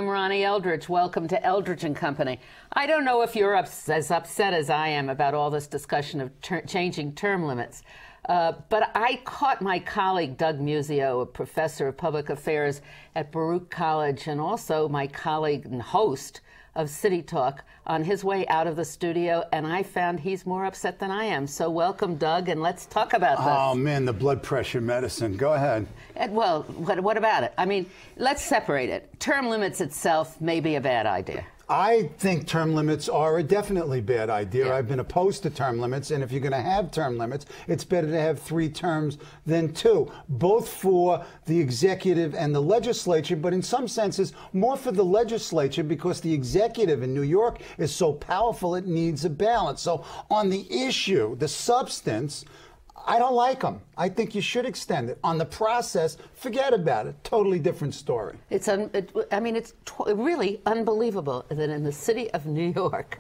I'm Ronnie Eldridge. Welcome to Eldridge and Company. I don't know if you're as upset as I am about all this discussion of changing term limits, but I caught my colleague Doug Muzzio, a professor of public affairs at Baruch College, and also my colleague and host of City Talk, on his way out of the studio, and I found he's more upset than I am. So welcome, Doug, and let's talk about this. Oh, man, the blood pressure medicine. Go ahead. Well, what about it? I mean, let's separate it. Term limits itself may be a bad idea. I think term limits are a definitely bad idea. Yeah. I've been opposed to term limits, and if you're going to have term limits, it's better to have 3 terms than 2, both for the executive and the legislature, but in some senses, more for the legislature because the executive in New York is so powerful it needs a balance. So on the issue, the substance, I don't like them. I think you should extend it. On the process, forget about it. Totally different story. It's really unbelievable that in the city of New York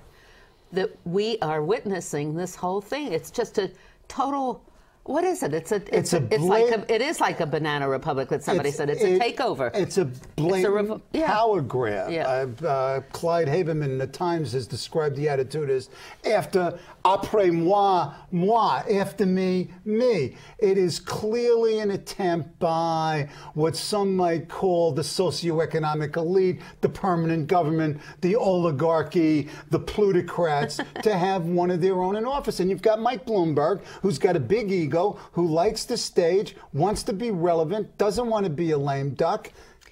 that we are witnessing this whole thing. It's just a total. What is it? It is like a banana republic that somebody said. It's a takeover. It's a blatant power grab. Yeah. Clyde Haberman in the Times has described the attitude as after après moi, moi, after me, me. It is clearly an attempt by what some might call the socioeconomic elite, the permanent government, the oligarchy, the plutocrats, to have one of their own in office. And you've got Mike Bloomberg, who's got a big ego, who likes the stage, wants to be relevant, doesn't want to be a lame duck.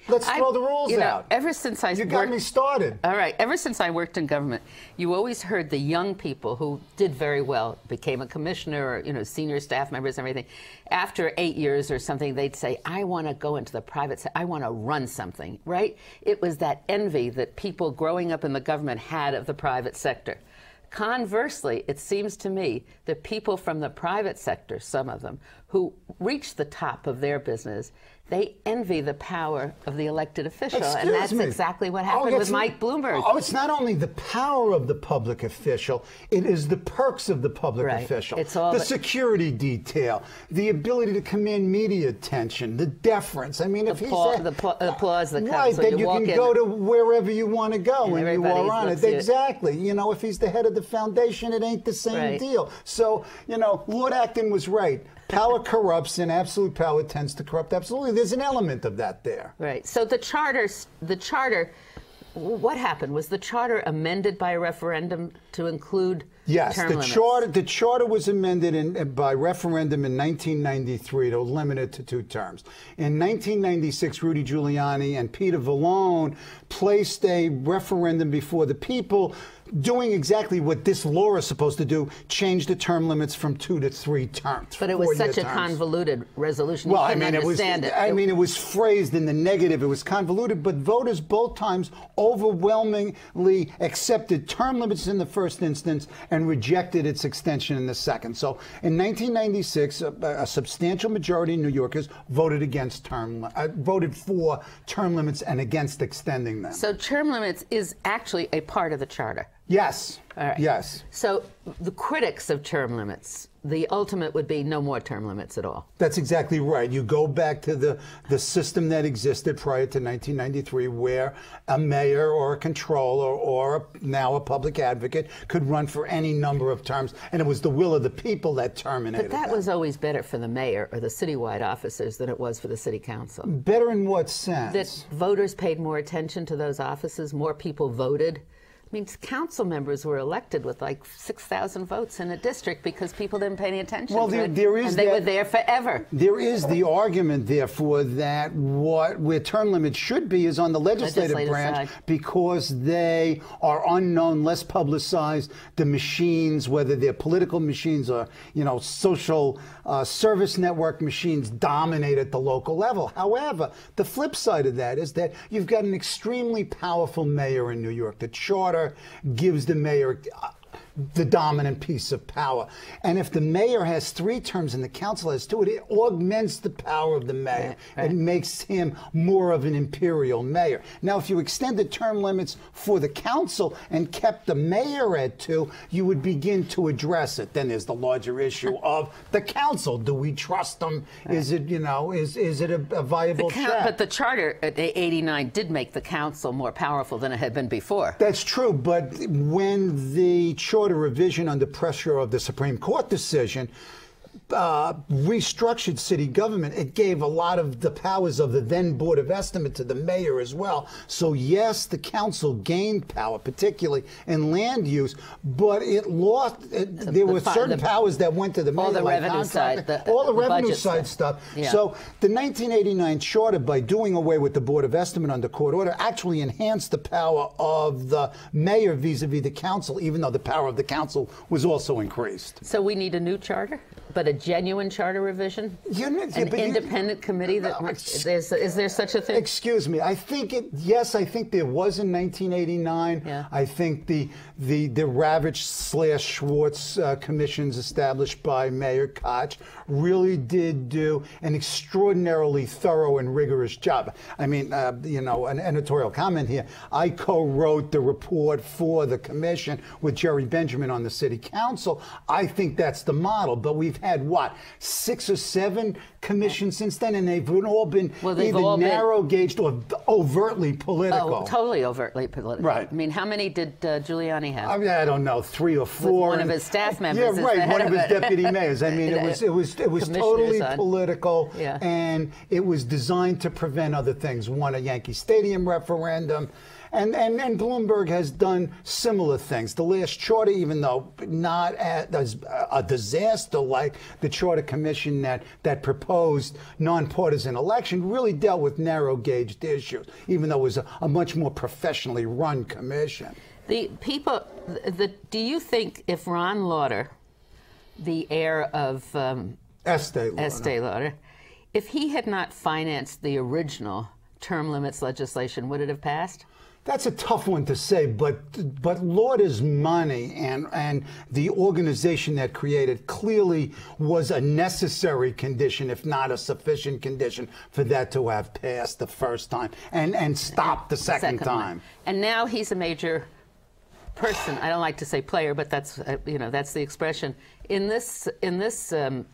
Let's throw the rules out. Ever since I got me started. All right. Ever since I worked in government, you always heard the young people who did very well, became a commissioner or senior staff members and everything. After 8 years or something, they'd say, "I want to go into the private sector. I want to run something." Right? It was that envy that people growing up in the government had of the private sector. Conversely, it seems to me that people from the private sector, some of them, who reach the top of their business, they envy the power of the elected official. And that's exactly what happened with Mike Bloomberg. Oh, it's not only the power of the public official, it is the perks of the public official. It's all the security detail, the ability to command media attention, the deference. I mean, if he's the applause that comes. Right, so then you can go to wherever you want to go and you are on it. Exactly. If he's the head of the foundation, it ain't the same deal. So, Lord Acton was right. Power corrupts, and absolute power tends to corrupt. Absolutely. There's an element of that there. Right. So the charter, what happened? Was the charter amended by a referendum to include term limits? The charter was amended by referendum in 1993 to limit it to 2 terms. In 1996, Rudy Giuliani and Peter Vallone placed a referendum before the people, doing exactly what this law is supposed to do, change the term limits from 2 to 3 terms. But it was such a convoluted resolution. Well, it was phrased in the negative. It was convoluted, but voters both times overwhelmingly accepted term limits in the first instance and rejected its extension in the second. So in 1996, a substantial majority of New Yorkers voted for term limits and against extending them. So term limits is actually a part of the charter. Yes. All right. Yes. So the critics of term limits, the ultimate would be no more term limits at all. That's exactly right. You go back to the system that existed prior to 1993 where a mayor or a controller or now a public advocate could run for any number of terms, and it was the will of the people that terminated But that was always better for the mayor or the citywide officers than it was for the city council. Better in what sense? That voters paid more attention to those offices, more people voted. I mean, council members were elected with like 6,000 votes in a district because people didn't pay any attention to it, and they were there forever. There is the argument, therefore, that where term limits should be is on the legislative branch side, because they are unknown, less publicized. The machines, whether they're political machines or social service network machines, dominate at the local level. However, the flip side of that is that you've got an extremely powerful mayor in New York. The charter gives the mayor the dominant piece of power. And if the mayor has 3 terms and the council has 2, it augments the power of the mayor. It makes him more of an imperial mayor. Now, if you extend the term limits for the council and kept the mayor at 2, you would begin to address it. Then there's the larger issue of the council. Do we trust them? Is it, you know, is it a viable check? But the charter at 89 did make the council more powerful than it had been before. That's true, but when the charter revision under pressure of the Supreme Court decision restructured city government, it gave a lot of the powers of the then Board of Estimate to the mayor as well. So yes, the council gained power, particularly in land use, but it lost. There were certain powers that went to the mayor, all the like revenue side, all the revenue side stuff. Yeah. So the 1989 charter, by doing away with the Board of Estimate under court order, actually enhanced the power of the mayor vis-a-vis the council, even though the power of the council was also increased. So we need a new charter, but a genuine charter revision? An independent committee? Is there such a thing? Excuse me. I think yes, I think there was in 1989. Yeah. I think the Ravitch/Schwartz commissions established by Mayor Koch really did do an extraordinarily thorough and rigorous job. I mean, you know, an editorial comment here. I co-wrote the report for the commission with Jerry Benjamin on the city council. I think that's the model, but we've had what, 6 or 7 commissions since then, and they've all been either narrow-gauged or overtly political. Oh, totally overtly political. Right. I mean, how many did Giuliani have? I mean, I don't know, 3 or 4. With one of his staff members. Yeah, right. One of his deputy mayors. I mean, it was totally political, and it was designed to prevent other things. One, a Yankee Stadium referendum. And Bloomberg has done similar things. The last charter, even though not as a disaster like the Charter Commission that proposed nonpartisan election, really dealt with narrow-gauged issues, even though it was a much more professionally run commission. Do you think if Ron Lauder, the heir of Estee Lauder, if he had not financed the original term limits legislation, would it have passed? That's a tough one to say, but Lauder's money and the organization that created clearly was a necessary condition, if not a sufficient condition, for that to have passed the first time and stopped the second time. And now he's a major person. I don't like to say player, but that's that's the expression in this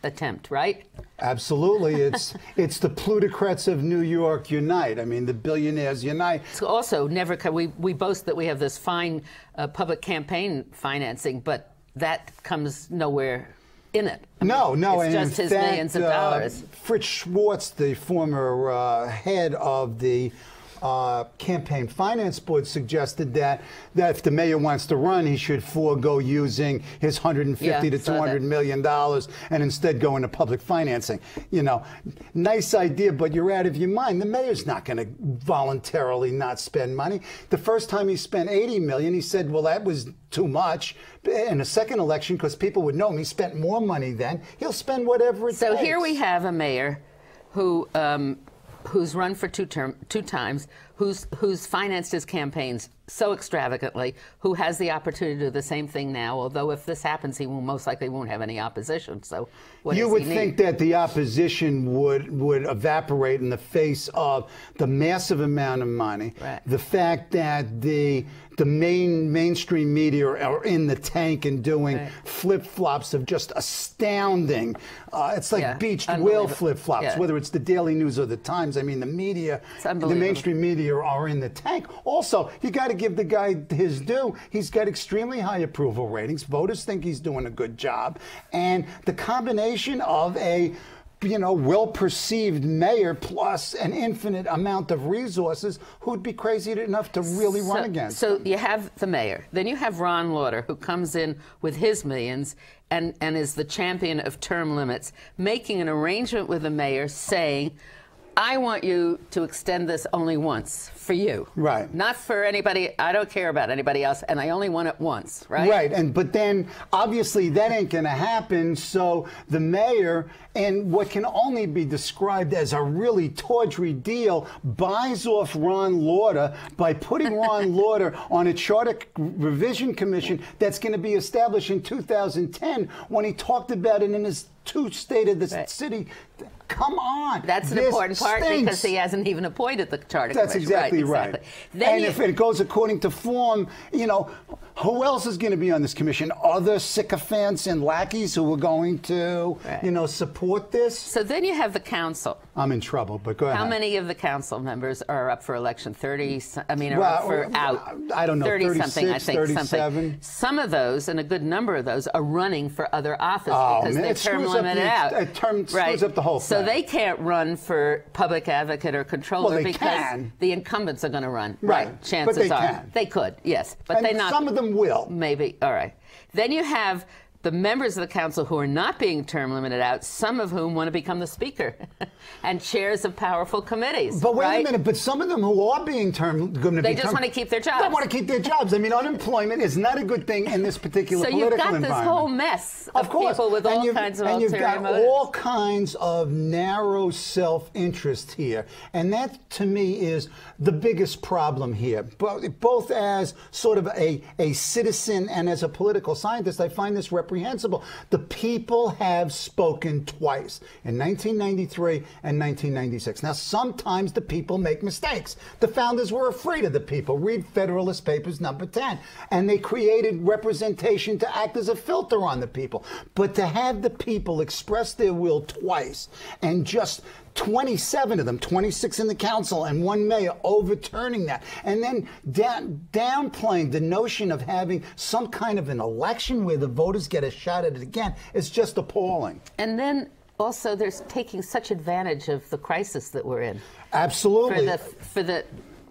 attempt, right? Absolutely, it's the plutocrats of New York unite. I mean, the billionaires unite. It's also we boast that we have this fine public campaign financing, but that comes nowhere in it. No, it's just his millions of dollars. Fritz Schwartz, the former head of the Campaign Finance Board, suggested that if the mayor wants to run, he should forego using his $150 to $200 million and instead go into public financing. You know, nice idea, but you're out of your mind. The mayor's not going to voluntarily not spend money. The first time he spent $80 million, he said, well, that was too much. In a second election, because people would know him, he spent more money then. He'll spend whatever it takes. So here we have a mayor who who's run for two times, who's financed his campaigns so extravagantly, who has the opportunity to do the same thing now, although if this happens, he most likely won't have any opposition. So what you would think that the opposition would evaporate in the face of the massive amount of money, the fact that the mainstream media are in the tank and doing flip-flops of just astounding. It's like beached whale flip-flops, whether it's the Daily News or the Times. I mean, the media, the mainstream media are in the tank. Also, you got to give the guy his due. He's got extremely high approval ratings. Voters think he's doing a good job. And the combination of a well-perceived mayor plus an infinite amount of resources, who'd be crazy enough to really run against him. So you have the mayor. Then you have Ron Lauder, who comes in with his millions and is the champion of term limits, making an arrangement with the mayor saying, I want you to extend this only once for you. Right. Not for anybody. I don't care about anybody else, and I only want it once, right? Right. But then, obviously, that ain't going to happen. So the mayor, in what can only be described as a really tawdry deal, buys off Ron Lauder by putting Ron Lauder on a charter revision commission that's going to be established in 2010 when he talked about it in his State of the City. Come on. That's an important part because he hasn't even appointed the charter commission. That's exactly right. And if it goes according to form, you know, who else is going to be on this commission? Other sycophants and lackeys who are going to, you know, support this? So then you have the council. I'm in trouble, but go ahead. How many of the council members are up for election? 30, I mean, are up for out? I don't know, 30-something, I think. 37. Something. Some of those, and a good number of those, are running for other office because they're term limited out. It screws up the whole thing. So they can't run for public advocate or controller because the incumbents are going to run. Right. Chances but they are. Can. They could, yes. But and they not. Some of them will. Maybe. All right. Then you have the members of the council who are not being term limited out, some of whom want to become the speaker and chairs of powerful committees. But wait a minute, but some of them who are being going to be they just want to keep their jobs. They want to keep their jobs. I mean, unemployment is not a good thing in this particular political environment. So you've got this whole mess of people with all kinds of ulterior motives. And you've got all kinds of narrow self-interest here. And that, to me, is the biggest problem here. Both as sort of a citizen and as a political scientist, I find this reprehensible. The people have spoken twice, in 1993 and 1996. Now, sometimes the people make mistakes. The founders were afraid of the people. Read Federalist Papers number 10. And they created representation to act as a filter on the people. But to have the people express their will twice and just 27 of them, 26 in the council, and one mayor overturning that, and then downplaying the notion of having some kind of an election where the voters get a shot at it again, is just appalling. And then also they're taking such advantage of the crisis that we're in. Absolutely.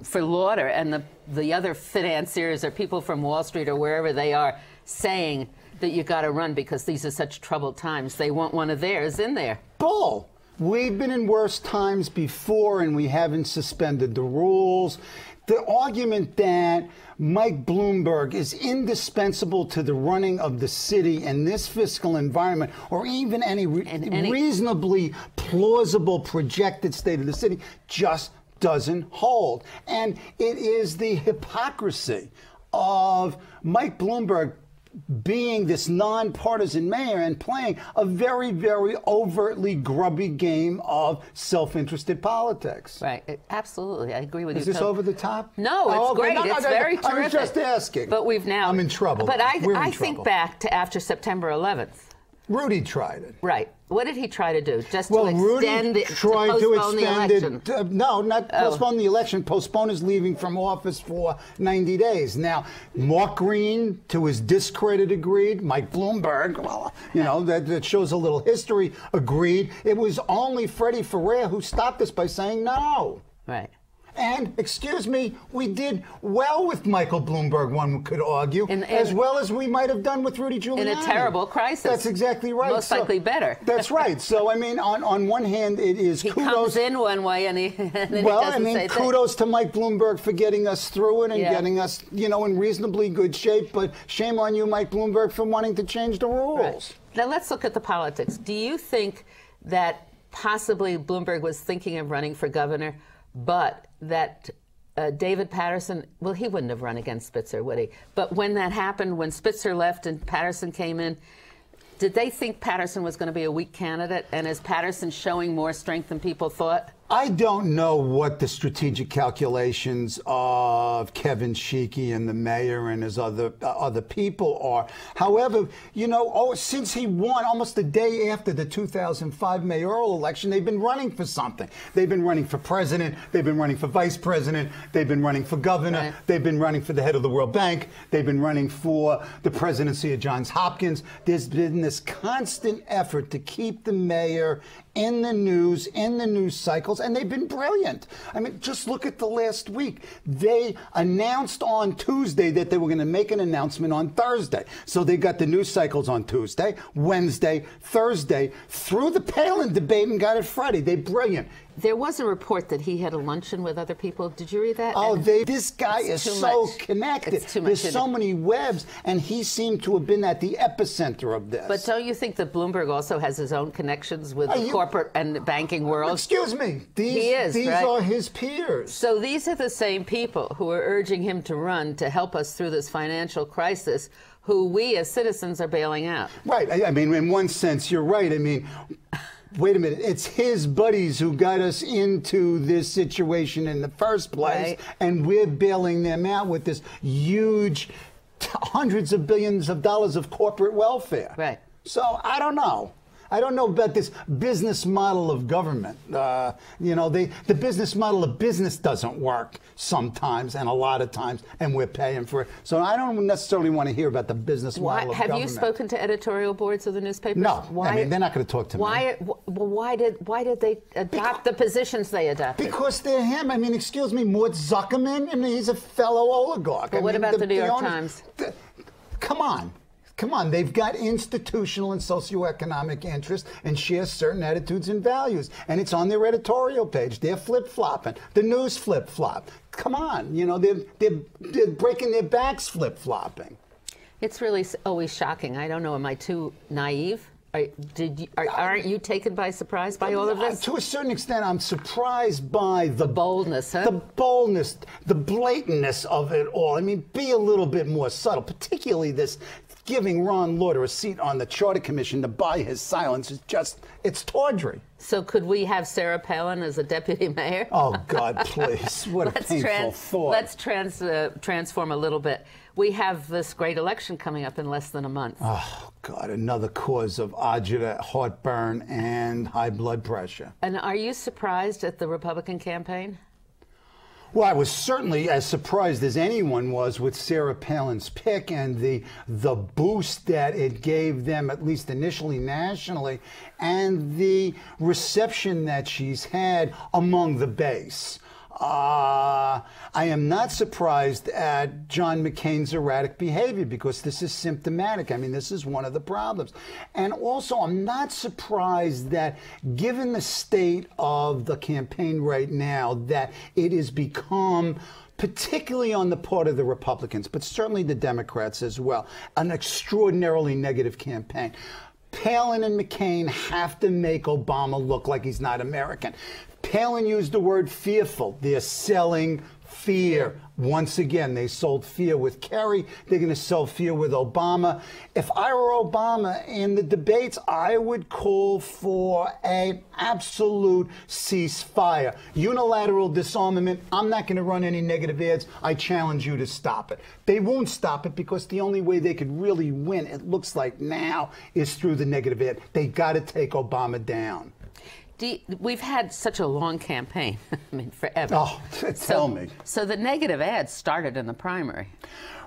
For Lauder and the other financiers or people from Wall Street or wherever they are saying that you got to run because these are such troubled times. They want one of theirs in there. Bull. We've been in worse times before, and we haven't suspended the rules. The argument that Mike Bloomberg is indispensable to the running of the city in this fiscal environment, or even any reasonably plausible projected state of the city, just doesn't hold. And it is the hypocrisy of Mike Bloomberg being this nonpartisan mayor and playing a very, very overtly grubby game of self-interested politics. Right. Absolutely. I agree with you. Is this over the top? No, it's great. It's very terrific. I was just asking. But we've now... I'm in trouble. But I think back to after September 11th. Rudy tried it. Right. What did he try to do? Just to extend Rudy tried to extend the election? No, not postpone the election. Postpone his leaving from office for 90 days. Now, Mark Green, to his discredit, agreed. Mike Bloomberg, well, you know, that shows a little history, agreed. It was only Freddie Ferrer who stopped us by saying no. Right. And, excuse me, we did well with Michael Bloomberg, one could argue, as well as we might have done with Rudy Giuliani. In a terrible crisis. That's exactly right. Most likely better. That's right. So, I mean, on one hand, it is he kudos. He comes in one way and then well, he doesn't say kudos to Mike Bloomberg for getting us through it and getting us, you know, in reasonably good shape. But shame on you, Mike Bloomberg, for wanting to change the rules. Right. Now, let's look at the politics. Do you think that possibly Bloomberg was thinking of running for governor, but that David Paterson, well, he wouldn't have run against Spitzer, would he? But when that happened, when Spitzer left and Paterson came in, did they think Paterson was going to be a weak candidate? And is Paterson showing more strength than people thought? I don't know what the strategic calculations of Kevin Sheekey and the mayor and his other people are. However, you know, since he won almost the day after the 2005 mayoral election, they've been running for something. They've been running for president. They've been running for vice president. They've been running for governor. Right. They've been running for the head of the World Bank. They've been running for the presidency of Johns Hopkins. There's been this constant effort to keep the mayor in the news cycles, and they've been brilliant. I mean, just look at the last week. They announced on Tuesday that they were going to make an announcement on Thursday. So they got the news cycles on Tuesday, Wednesday, Thursday, through the Palin debate and got it Friday. They're brilliant. There was a report that he had a luncheon with other people. Did you read that? Oh, this guy is so connected. There's so many webs, and he seemed to have been at the epicenter of this. But don't you think that Bloomberg also has his own connections with the corporate and the banking world? Excuse me. These are his peers. So these are the same people who are urging him to run to help us through this financial crisis, who we as citizens are bailing out. Right. I mean, in one sense, you're right. I mean, wait a minute. It's his buddies who got us into this situation in the first place, and we're bailing them out with this huge hundreds of billions of dollars of corporate welfare. Right. So I don't know. I don't know about this business model of government. You know, the business model of business doesn't work sometimes and a lot of times, and we're paying for it. So I don't necessarily want to hear about the business model of government. Have you spoken to editorial boards of the newspapers? No. I mean, they're not going to talk to me. Why did they adopt the positions they adopted? Because they're him. I mean, excuse me, Mort Zuckerman, I mean, he's a fellow oligarch. But what about the New York Times? Come on. Come on, they've got institutional and socioeconomic interests and share certain attitudes and values. And it's on their editorial page. They're flip-flopping. The news flip-flop. Come on, you know, they're breaking their backs flip-flopping. It's really always shocking. I don't know, am I too naive? Aren't you taken by surprise by all of this? To a certain extent, I'm surprised by the boldness, huh? The boldness, the blatantness of it all. I mean, be a little bit more subtle, particularly this giving Ron Lauder a seat on the Charter Commission to buy his silence is just, it's tawdry. So could we have Sarah Palin as a deputy mayor? Oh, God, please. What a painful thought. Let's transform a little bit. We have this great election coming up in less than a month. Oh, God, another cause of agita, heartburn, and high blood pressure. And are you surprised at the Republican campaign? Well, I was certainly as surprised as anyone was with Sarah Palin's pick and the boost that it gave them, at least initially nationally, and the reception that she's had among the base. I am not surprised at John McCain's erratic behavior because this is symptomatic. I mean, this is one of the problems. And also, I'm not surprised that given the state of the campaign right now, that it has become, particularly on the part of the Republicans, but certainly the Democrats as well, an extraordinarily negative campaign. Palin and McCain have to make Obama look like he's not American. Palin used the word fearful. They're selling fear. Once again, they sold fear with Kerry. They're going to sell fear with Obama. If I were Obama in the debates, I would call for an absolute ceasefire. Unilateral disarmament. I'm not going to run any negative ads. I challenge you to stop it. They won't stop it because the only way they could really win, it looks like now, is through the negative ad. They got to take Obama down. We've had such a long campaign, I mean, forever. Oh, tell me. So the negative ads started in the primary.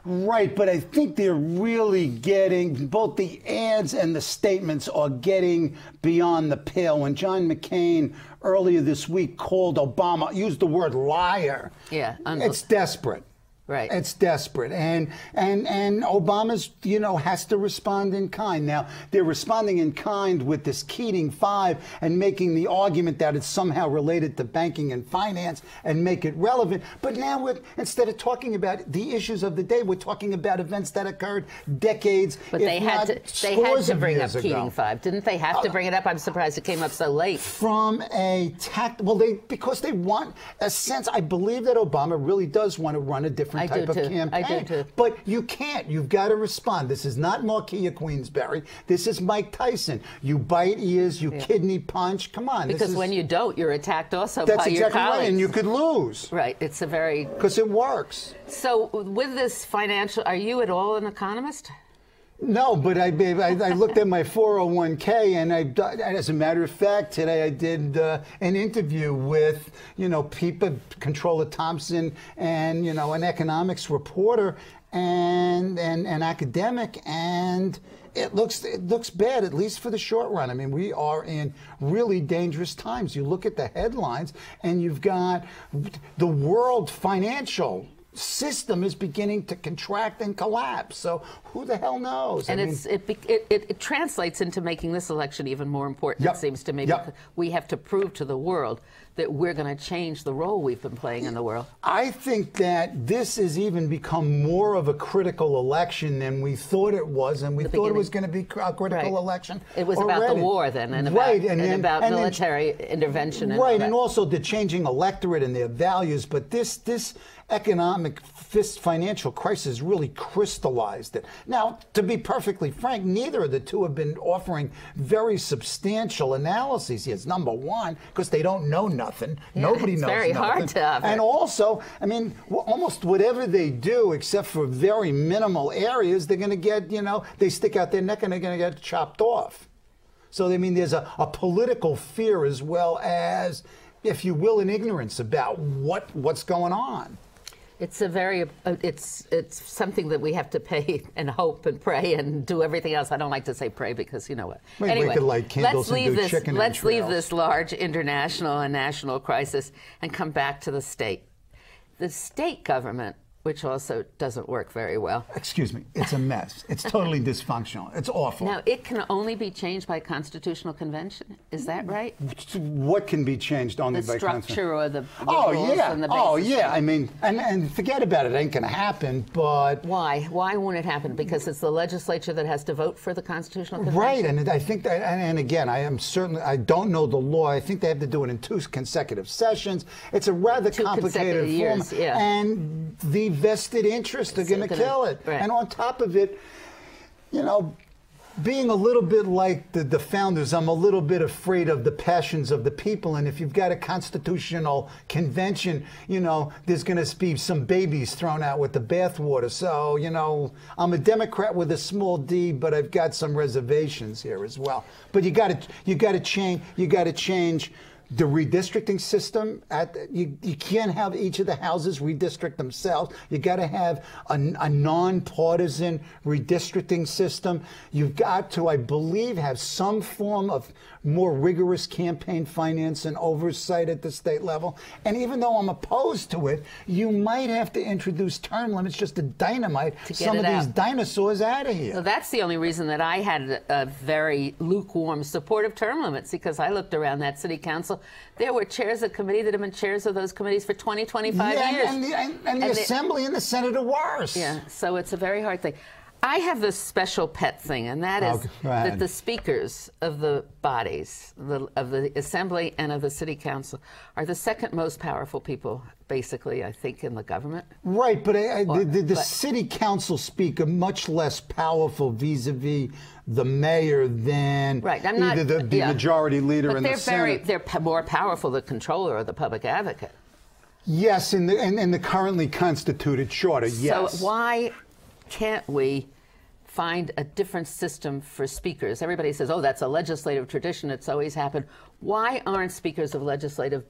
Right, but I think they're really getting, both the ads and the statements are getting beyond the pale. When John McCain earlier this week called Obama, used the word liar. Yeah. It's desperate. Right. It's desperate. And Obama's, you know, has to respond in kind. Now, they're responding in kind with this Keating 5 and making the argument that it's somehow related to banking and finance and make it relevant. But now, instead of talking about the issues of the day, we're talking about events that occurred decades, but they had to bring up Keating 5. Didn't they have to bring it up? I'm surprised it came up so late. From a because they want a sense, I believe that Obama really does want to run a different type of campaign. I do too. But you can't. You've got to respond. This is not Marquia Queensberry. This is Mike Tyson. You bite ears, you kidney punch. Come on. Because when you don't, you're attacked also by your colleagues. That's exactly right, and you could lose. Right. It's a very... Because it works. So with this financial... Are you at all an economist? No, but I looked at my 401k, and as a matter of fact, today I did an interview with, you know, Comptroller Thompson, and, you know, an economics reporter and an academic, and it looks bad, at least for the short run. I mean, we are in really dangerous times. You look at the headlines, and you've got the world financial system is beginning to contract and collapse. So who the hell knows? And it translates into making this election even more important, it seems to me, because we have to prove to the world that we're going to change the role we've been playing in the world? I think that this has even become more of a critical election than we thought it was, and we thought it was going to be a critical election. It was already. about the war then, and about military intervention. And and also the changing electorate and their values. But this economic financial crisis really crystallized it. Now, to be perfectly frank, neither of the two have been offering very substantial analyses here. It's number one, because they don't know nothing. Nobody knows very nothing. Hard to offer. And also, I mean, almost whatever they do, except for very minimal areas, they're going to get, they stick out their neck and they're going to get chopped off. So, I mean, there's a political fear as well as, if you will, an ignorance about what's going on. It's it's something that we have to pay and hope and pray and do everything else. I don't like to say pray because you know what. Anyway, we could light candles and do chicken entrails. Let's leave this large international and national crisis and come back to the state. The state government, which also doesn't work very well. Excuse me, it's a mess. It's totally dysfunctional. It's awful. Now, it can only be changed by constitutional convention. Is that right? What can be changed only by constitution? The structure or the rules and the basis? Oh, yeah. I mean, and forget about it. It ain't going to happen, but... Why? Why won't it happen? Because it's the legislature that has to vote for the constitutional convention? Right, and I think that, and again, I don't know the law. I think they have to do it in 2 consecutive sessions. It's a rather complicated form. Yeah. And the vested interests are going to kill it. Right. And on top of it, being a little bit like the founders, I'm a little bit afraid of the passions of the people. And if you've got a constitutional convention, there's going to be some babies thrown out with the bathwater. So, I'm a Democrat with a small d, but I've got some reservations here as well. But you got to change the redistricting system. You can't have each of the houses redistrict themselves. You got to have a nonpartisan redistricting system. You've got to, I believe, have some form of more rigorous campaign finance and oversight at the state level. And even though I'm opposed to it, you might have to introduce term limits just to dynamite some of these dinosaurs out of here. So that's the only reason that I had a very lukewarm support of term limits, because I looked around that city council. There were chairs of committee that have been chairs of those committees for 20, 25 years. And the Assembly and the Senate are worse. Yeah, so it's a very hard thing. I have this special pet thing, and that is that the speakers of the bodies, of the Assembly and of the City Council, are the second most powerful people, basically, I think, in the government. Right, but the City Council speaker much less powerful vis-a-vis the mayor than either the majority leader in the Senate. They're more powerful, the controller or the public advocate. Yes, in the currently constituted charter, yes. So why can't we find a different system for speakers? Everybody says, oh, that's a legislative tradition. It's always happened. Why aren't speakers of legislative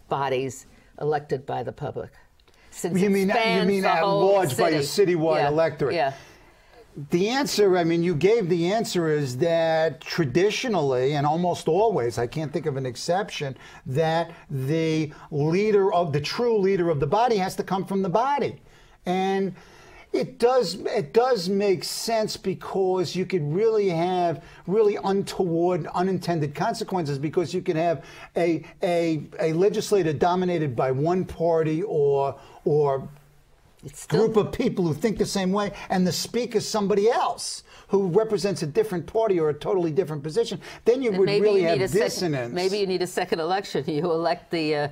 bodies elected by the public? Since you mean at large by a citywide electorate? Yeah. The answer, you gave the answer, is that traditionally and almost always, I can't think of an exception, that the true leader of the body has to come from the body. And it does make sense, because you could really have untoward, unintended consequences, because you could have a legislator dominated by one party or group of people who think the same way, and the speaker somebody else who represents a different party or a totally different position. Then you would really have dissonance. Maybe you need a second election. You elect the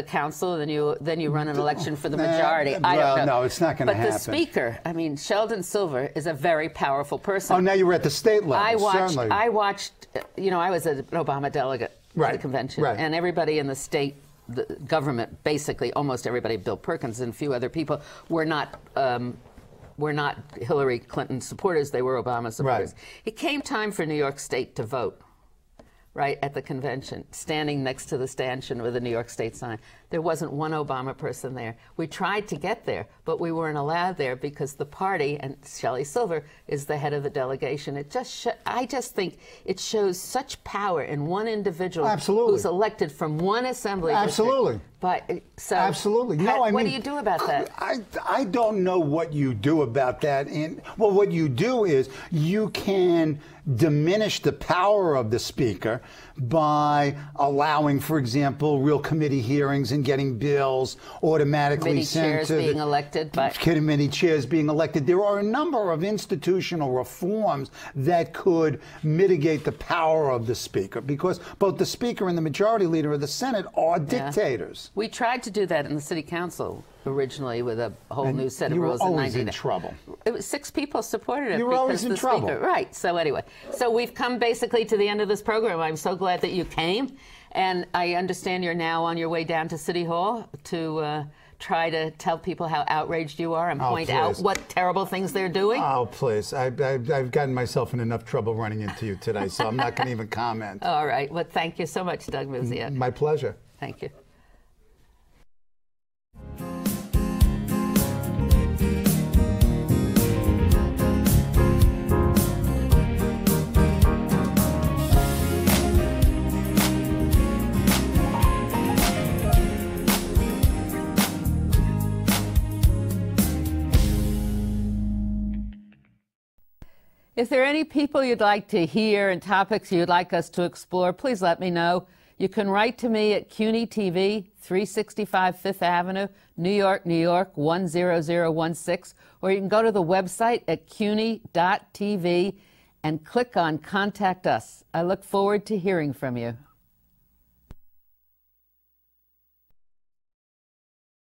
council, and then you run an election for the majority. I don't know. No, it's not going to happen. But the speaker, Sheldon Silver, is a very the person. Oh, now you're at the state level. I watched. I was an Obama delegate to the convention, and everybody in the state. The government, basically, almost everybody, Bill Perkins and a few other people, were not Hillary Clinton supporters. They were Obama supporters. It came time for New York State to vote, at the convention, standing next to the stanchion with the New York State sign. There wasn't one Obama person there. We tried to get there, but we weren't allowed there because the party, and Shelley Silver is the head of the delegation. I just think it shows such power in one individual who's elected from one assembly district But so absolutely. No, what do you do about that? I don't know what you do about that. And well, what you do is you can diminish the power of the speaker by allowing, for example, real committee hearings and getting bills automatically sent to being elected by committee chairs being elected. There are a number of institutional reforms that could mitigate the power of the speaker, because both the speaker and the majority leader of the Senate are dictators. We tried to do that in the city council originally with a whole new set of rules. You were always in trouble. It was 6 people supported it. You were always in trouble. Speaker, right. So anyway, so we've come basically to the end of this program. I'm so glad that you came, and I understand you're now on your way down to City Hall to try to tell people how outraged you are and point out what terrible things they're doing. Oh, please. I've gotten myself in enough trouble running into you today, so I'm not going to even comment. All right. Well, thank you so much, Doug Muziak. My pleasure. Thank you. If there are any people you'd like to hear and topics you'd like us to explore, please let me know. You can write to me at CUNY TV, 365 Fifth Avenue, New York, New York, 10016, or you can go to the website at cuny.tv and click on Contact Us. I look forward to hearing from you.